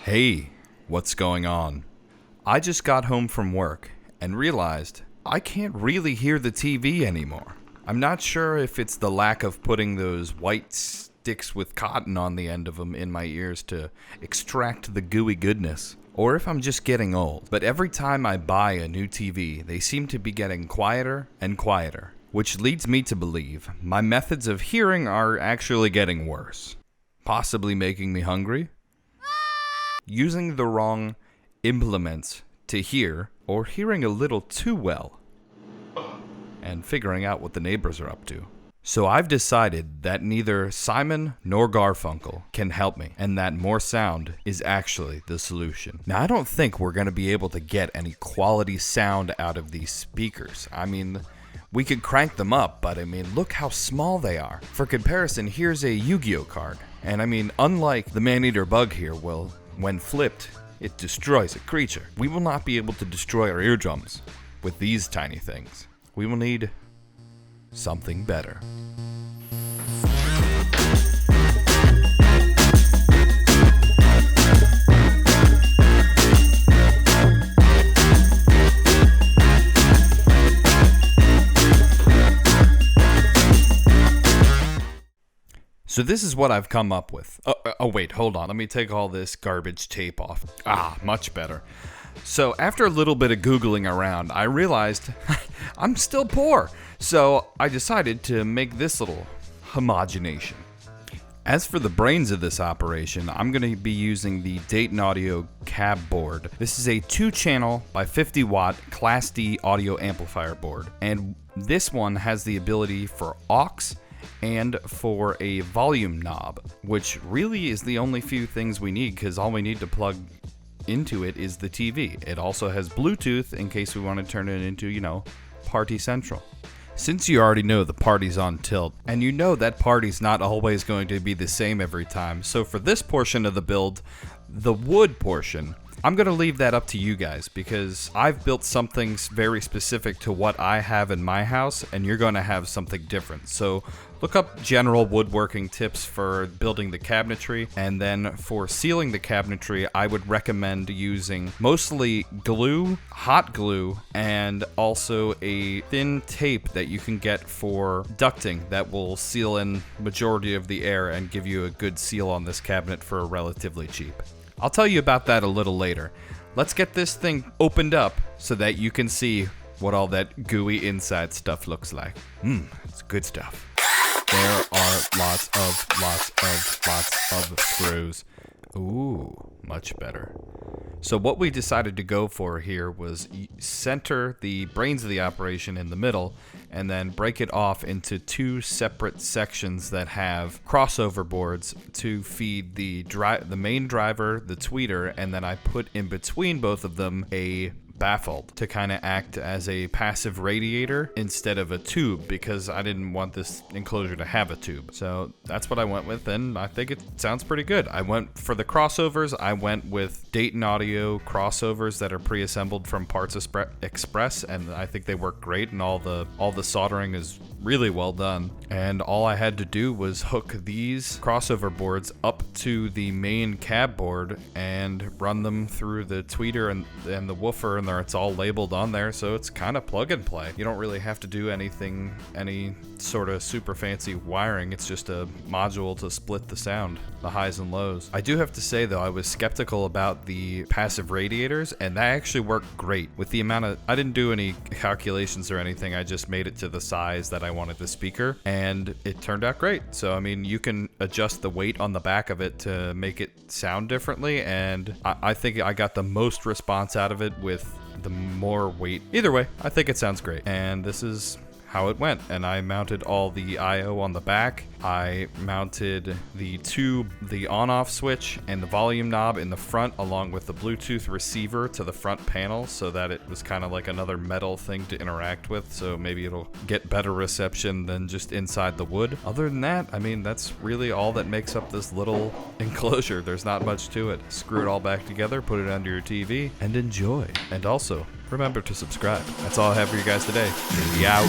Hey, what's going on? I just got home from work and realized I can't really hear the TV anymore. I'm not sure if it's the lack of putting those white sticks with cotton on the end of them in my ears to extract the gooey goodness, or if I'm just getting old. But every time I buy a new TV, they seem to be getting quieter and quieter, which leads me to believe my methods of hearing are actually getting worse, possibly making me hungry. Using the wrong implements to hear, or hearing a little too well, and figuring out what the neighbors are up to. So I've decided that neither Simon nor Garfunkel can help me, and that more sound is actually the solution. Now, I don't think we're going to be able to get any quality sound out of these speakers. I mean, we could crank them up, but I mean, look how small they are. For comparison, here's a Yu-Gi-Oh card. And I mean, unlike the man-eater bug here, well, when flipped, it destroys a creature. We will not be able to destroy our eardrums with these tiny things. We will need something better. So this is what I've come up with. Oh wait, hold on. Let me take all this garbage tape off. Much better. So after a little bit of Googling around, I realized I'm still poor. So I decided to make this little homogenation. As for the brains of this operation, I'm going to be using the Dayton Audio cab board. This is a 2-channel by 50 watt Class D audio amplifier board. And this one has the ability for aux and for a volume knob, which really is the only few things we need, because all we need to plug into it is the TV. It also has Bluetooth in case we want to turn it into, Party Central. Since you already know the party's on tilt, and you know that party's not always going to be the same every time, so for this portion of the build, the wood portion, I'm going to leave that up to you guys, because I've built something very specific to what I have in my house, and you're going to have something different. So look up general woodworking tips for building the cabinetry, and then for sealing the cabinetry, I would recommend using mostly glue, hot glue, and also a thin tape that you can get for ducting that will seal in majority of the air and give you a good seal on this cabinet for relatively cheap. I'll tell you about that a little later. Let's get this thing opened up so that you can see what all that gooey inside stuff looks like. It's good stuff. There are lots of screws. Ooh, much better. So what we decided to go for here was center the brains of the operation in the middle and then break it off into 2 separate sections that have crossover boards to feed the main driver, the tweeter, and then I put in between both of them a baffled to kind of act as a passive radiator instead of a tube, because I didn't want this enclosure to have a tube. So that's what I went with, and I think it sounds pretty good. I went for the crossovers. I went with Dayton Audio crossovers that are pre-assembled from Parts Express, and I think they work great, and all the soldering is really well done. And all I had to do was hook these crossover boards up to the main cab board and run them through the tweeter and the woofer, and it's all labeled on there, so it's kind of plug and play. You don't really have to do anything, any sort of super fancy wiring. It's just a module to split the sound, the highs and lows. I do have to say though, I was skeptical about the passive radiators, and that actually worked great. With the amount of, I didn't do any calculations or anything, I just made it to the size that I wanted the speaker, and it turned out great. So I mean, you can adjust the weight on the back of it to make it sound differently, and I think I got the most response out of it with the more weight. Either way, I think it sounds great, and this is how it went. And I mounted all the I/O on the back. I mounted the on-off switch and the volume knob in the front, along with the Bluetooth receiver to the front panel, so that it was kind of like another metal thing to interact with, so maybe it'll get better reception than just inside the wood. Other than that, I mean, that's really all that makes up this little enclosure. There's not much to it. Screw it all back together, put it under your TV, and enjoy. And also, remember to subscribe. That's all I have for you guys today. Be out.